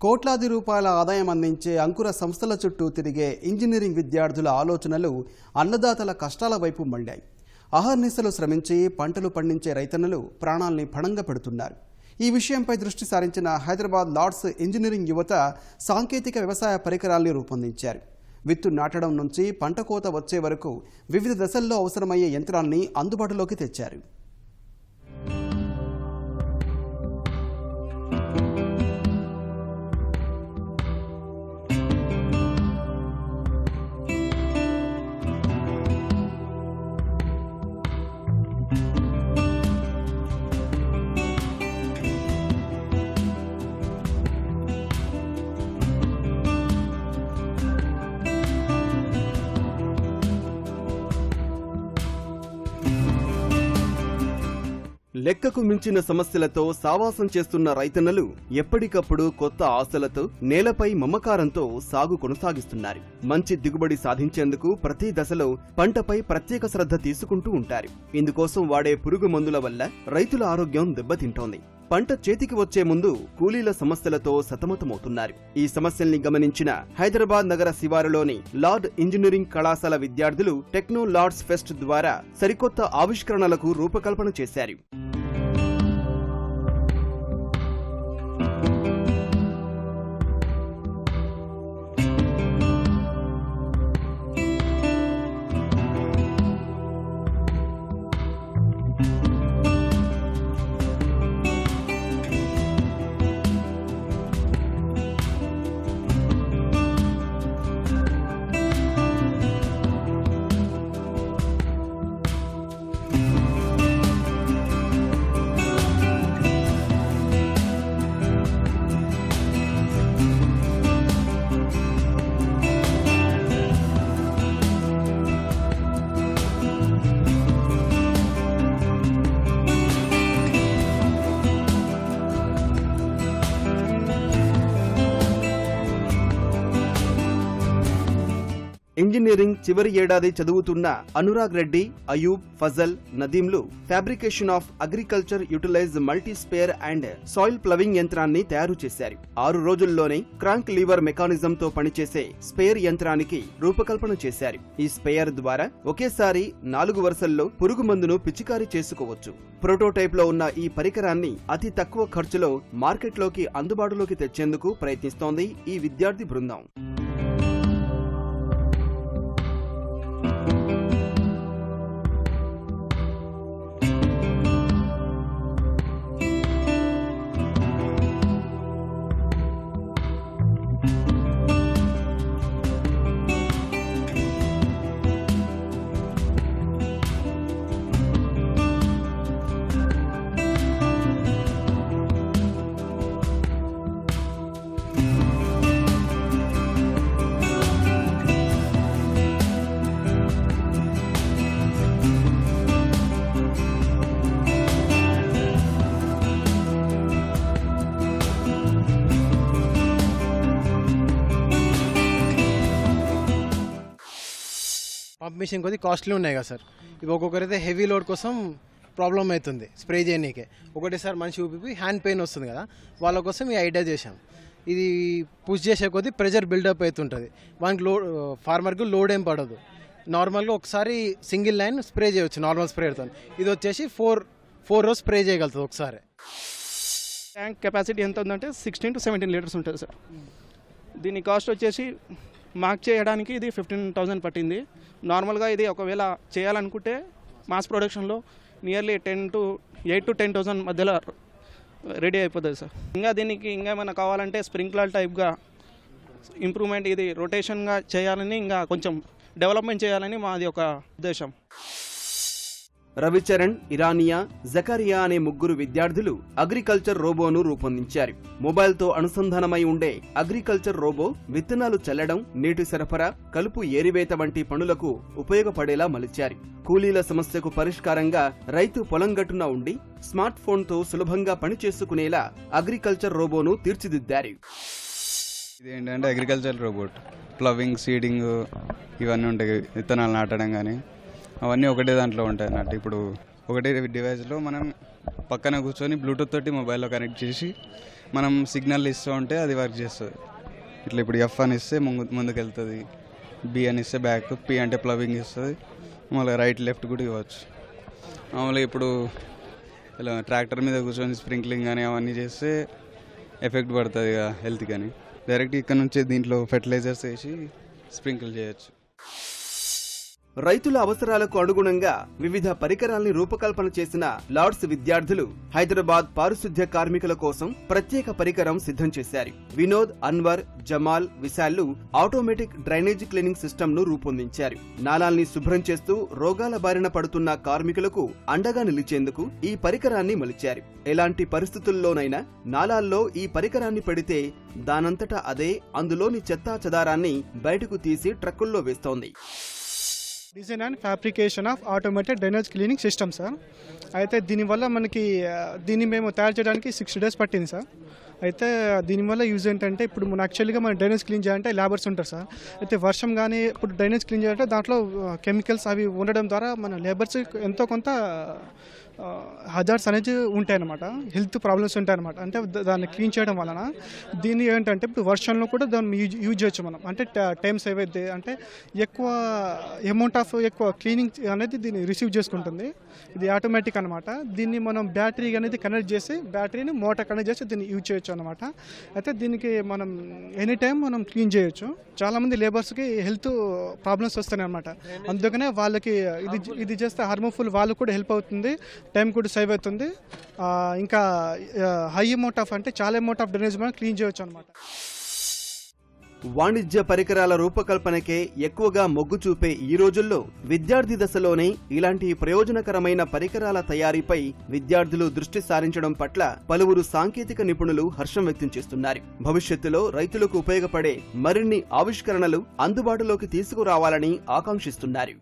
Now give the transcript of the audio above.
కోట్లాది రూపాయల ఆదాయం అందించే అంకుర సంస్థల చుట్టూ తిరిగే ఇంజనీరింగ్ విద్యార్థుల ఆలోచనలు అన్నదాతల కష్టాల వైపు మళ్లాయి. అహర్నిశలు శ్రమించి పంటలు పండించే రైతన్నలు ప్రాణాల్ని పణంగా పెడుతున్నారు. ఈ విషయంపై దృష్టి సారించిన హైదరాబాద్ లార్డ్స్ ఇంజనీరింగ్ యువత సాంకేతిక వ్యవసాయ పరికరాల్ని రూపొందించారు. విత్తు నాటడం నుంచి పంట కోత వచ్చే వరకు వివిధ దశల్లో అవసరమయ్యే యంత్రాల్ని అందుబాటులోకి తెచ్చారు. లెక్కకు మించిన సమస్యలతో సావాసం చేస్తున్న రైతన్నలు ఎప్పటికప్పుడు కొత్త ఆశలతో నేలపై మమకారంతో సాగు కొనసాగిస్తున్నారు. మంచి దిగుబడి సాధించేందుకు ప్రతి దశలో పంటపై ప్రత్యేక శ్రద్ధ తీసుకుంటూ ఉంటారు. ఇందుకోసం వాడే పురుగు మందుల వల్ల రైతుల ఆరోగ్యం దెబ్బతింటోంది. పంట చేతికి వచ్చే ముందు కూలీల సమస్యలతో సతమతమవుతున్నారు. ఈ సమస్యల్ని గమనించిన హైదరాబాద్ నగర శివారులోని లార్డ్ ఇంజనీరింగ్ కళాశాల విద్యార్థులు టెక్నో లార్డ్స్ ఫెస్ట్ ద్వారా సరికొత్త ఆవిష్కరణలకు రూపకల్పన చేశారు. ఇంజనీరింగ్ చివరి ఏడాది చదువుతున్న అనురాగ్ రెడ్డి, అయూబ్, ఫజల్, నదీంలు fabrication of agriculture utilize multi spare and soil ploughing యంత్రాన్ని తయారు చేశారు. 6 రోజుల్లోనే క్రాంక్ లీవర్ మెకానిజం తో పనిచేసే స్పేర్ యంత్రానికి రూపకల్పన చేశారు. ఈ స్పేర్ ద్వారా ఒకేసారి 4 వరుసల్లో పురుగు మందును పిచికారీ చేసుకోవచ్చు. ప్రోటోటైప్ లో ఉన్న ఈ పరికరాన్ని అతి తక్కువ ఖర్చులో మార్కెట్లోకి అందుబాటులోకి తెచ్చేందుకు ప్రయత్నిస్తోంది ఈ విద్యార్థి బృందం. పంప్ మిషన్ కొద్ది కాస్ట్లీ ఉన్నాయి కదా సార్. ఇవి ఒక్కొక్కరైతే హెవీ లోడ్ కోసం ప్రాబ్లం అవుతుంది స్ప్రే చేయనీకే. ఒకటేసారి మనిషి ఊపి హ్యాండ్ పెయిన్ వస్తుంది కదా, వాళ్ళ కోసం ఈ ఐడియా చేశాం. ఇది పుష్ చేసే కొద్దీ ప్రెషర్ బిల్డప్ అవుతుంటుంది. వానికి ఫార్మర్కి లోడ్ ఏం పడదు. నార్మల్గా ఒకసారి సింగిల్ లైన్ స్ప్రే చేయవచ్చు నార్మల్ స్ప్రేతో. ఇది వచ్చేసి 4 రోజు స్ప్రే చేయగలుగుతుంది ఒకసారి. ట్యాంక్ కెపాసిటీ ఎంత ఉందంటే 16 to 17 లీటర్స్ ఉంటుంది సార్. దీని కాస్ట్ వచ్చేసి మార్క్ చేయడానికి ఇది 15,000 పట్టింది. నార్మల్గా ఇది ఒకవేళ చేయాలనుకుంటే మాస్ ప్రొడక్షన్లో నియర్లీ 8 to 10,000 మధ్యలో రెడీ అయిపోతుంది సార్. ఇంకా దీనికి ఇంకా ఏమైనా కావాలంటే స్ప్రింక్లర్ టైప్గా ఇంప్రూవ్మెంట్, ఇది రొటేషన్గా చేయాలని, ఇంకా కొంచెం డెవలప్మెంట్ చేయాలని మాది ఒక ఉద్దేశం. రవిచరణ్, ఇరానియా, జకరియా అనే 3 విద్యార్థులు అగ్రికల్చర్ రోబోను రూపొందించారు. మొబైల్తో అనుసంధానమై ఉండే అగ్రికల్చర్ రోబో విత్తనాలు చల్లడం, నీటి సరఫరా, కలుపు ఏరివేత వంటి పనులకు ఉపయోగపడేలా మలిచారు. కూలీల సమస్యకు పరిష్కారంగా రైతు పొలం గట్టున ఉండి స్మార్ట్ ఫోన్తో సులభంగా పనిచేసుకునేలా అగ్రికల్చర్ రోబోను తీర్చిదిద్దారు. ఇదేంటంటే అగ్రికల్చర్ రోబోట్, ప్లవింగ్, సీడింగ్ ఇవన్నీ ఉంటాయి. విత్తనాలు నాటడం కానీ అవన్నీ ఒకటే దాంట్లో ఉంటాయి అన్నట్టు. ఇప్పుడు ఒకటే డివైస్లో మనం పక్కన కూర్చొని బ్లూటూత్ తోటి మొబైల్లో కనెక్ట్ చేసి మనం సిగ్నల్ ఇస్తూ ఉంటే అది వర్క్ చేస్తుంది. ఇట్లా ఇప్పుడు ఎఫ్ అని ఇస్తే ముందుకు వెళ్తుంది, బి అని ఇస్తే బ్యాక్, పి అంటే ప్లవింగ్ ఇస్తుంది, మళ్ళీ రైట్ లెఫ్ట్ కూడా ఇవ్వచ్చు. మామూలుగా ఇప్పుడు ఇలా ట్రాక్టర్ మీద కూర్చొని స్ప్రింక్లింగ్ కానీ అవన్నీ చేస్తే ఎఫెక్ట్ పడుతుంది కదా హెల్త్ కానీ. డైరెక్ట్ ఇక్కడ నుంచి దీంట్లో ఫెర్టిలైజర్స్ వేసి స్ప్రింకిల్ చేయొచ్చు. రైతుల అవసరాలకు అనుగుణంగా వివిధ పరికరాల్ని రూపకల్పన చేసిన లార్డ్స్ విద్యార్థులు హైదరాబాద్ పారిశుద్ధ్య కార్మికుల కోసం ప్రత్యేక పరికరం సిద్ధం చేశారు. వినోద్, అన్వర్, జమాల్, విశాల్లు ఆటోమేటిక్ డ్రైనేజ్ క్లీనింగ్ సిస్టమ్ ను రూపొందించారు. నాలాల్ని శుభ్రం చేస్తూ రోగాల బారిన పడుతున్న కార్మికులకు అండగా నిలిచేందుకు ఈ పరికరాన్ని మలిచారు. ఎలాంటి పరిస్థితుల్లోనైనా నాలాల్లో ఈ పరికరాన్ని పెడితే దానంతటా అదే అందులోని చెత్తా చెదారాన్ని బయటకు తీసి ట్రక్కుల్లో వేస్తోంది. Design and fabrication of automated drainage cleaning system sir. అయితే దీనివల్ల దీన్ని మేము తయారు చేయడానికి 6 days పట్టింది సార్. అయితే దీనివల్ల యూజ్ ఏంటంటే ఇప్పుడు మనం యాక్చువల్గా మనం డ్రైనేజ్ క్లీన్ చేయాలంటే లేబర్స్ ఉంటారు సార్. అయితే వర్షం కానీ ఇప్పుడు డ్రైనేజ్ క్లీన్ చేయాలంటే దాంట్లో కెమికల్స్ అవి ఉండడం ద్వారా మన లేబర్స్ ఎంతో కొంత హజార్డ్స్ అనేది ఉంటాయన్నమాట, హెల్త్ ప్రాబ్లమ్స్ ఉంటాయన్నమాట. అంటే దాన్ని క్లీన్ చేయడం వలన దీన్ని ఏంటంటే ఇప్పుడు వర్షంలో కూడా దాన్ని యూజ్ చేయొచ్చు మనం. అంటే టైం సేవ్ అయితే అంటే ఎక్కువ అమౌంట్ ఆఫ్ ఎక్కువ క్లీనింగ్ అనేది దీన్ని రిసీవ్ చేసుకుంటుంది. ఇది ఆటోమేటిక్ అనమాట. దీన్ని మనం బ్యాటరీ అనేది కనెక్ట్ చేసి బ్యాటరీని మోటార్ కనెక్ట్ చేసి దీన్ని యూజ్ చేయొచ్చు అనమాట. అయితే దీనికి మనం ఎనీ టైం మనం క్లీన్ చేయొచ్చు. చాలామంది లేబర్స్కి హెల్త్ ప్రాబ్లమ్స్ వస్తున్నాయి అనమాట. అందుకనే వాళ్ళకి ఇది చేస్తే హార్మ్ఫుల్ వాళ్ళకు కూడా హెల్ప్ అవుతుంది, టైం కూడా సేవ్ అవుతుంది. ఇంకా హై అమౌంట్ ఆఫ్ అంటే చాలా అమౌంట్ ఆఫ్ డ్రైనేజ్ మనం క్లీన్ చేయొచ్చు అనమాట. వాణిజ్య పరికరాల రూపకల్పనకే ఎక్కువగా మొగ్గు చూపే ఈ రోజుల్లో విద్యార్థి దశలోనే ఇలాంటి ప్రయోజనకరమైన పరికరాల తయారీపై విద్యార్థులు దృష్టి సారించడం పట్ల పలువురు సాంకేతిక నిపుణులు హర్షం వ్యక్తం చేస్తున్నారు. భవిష్యత్తులో రైతులకు ఉపయోగపడే మరిన్ని ఆవిష్కరణలు అందుబాటులోకి తీసుకురావాలని ఆకాంక్షిస్తున్నారు.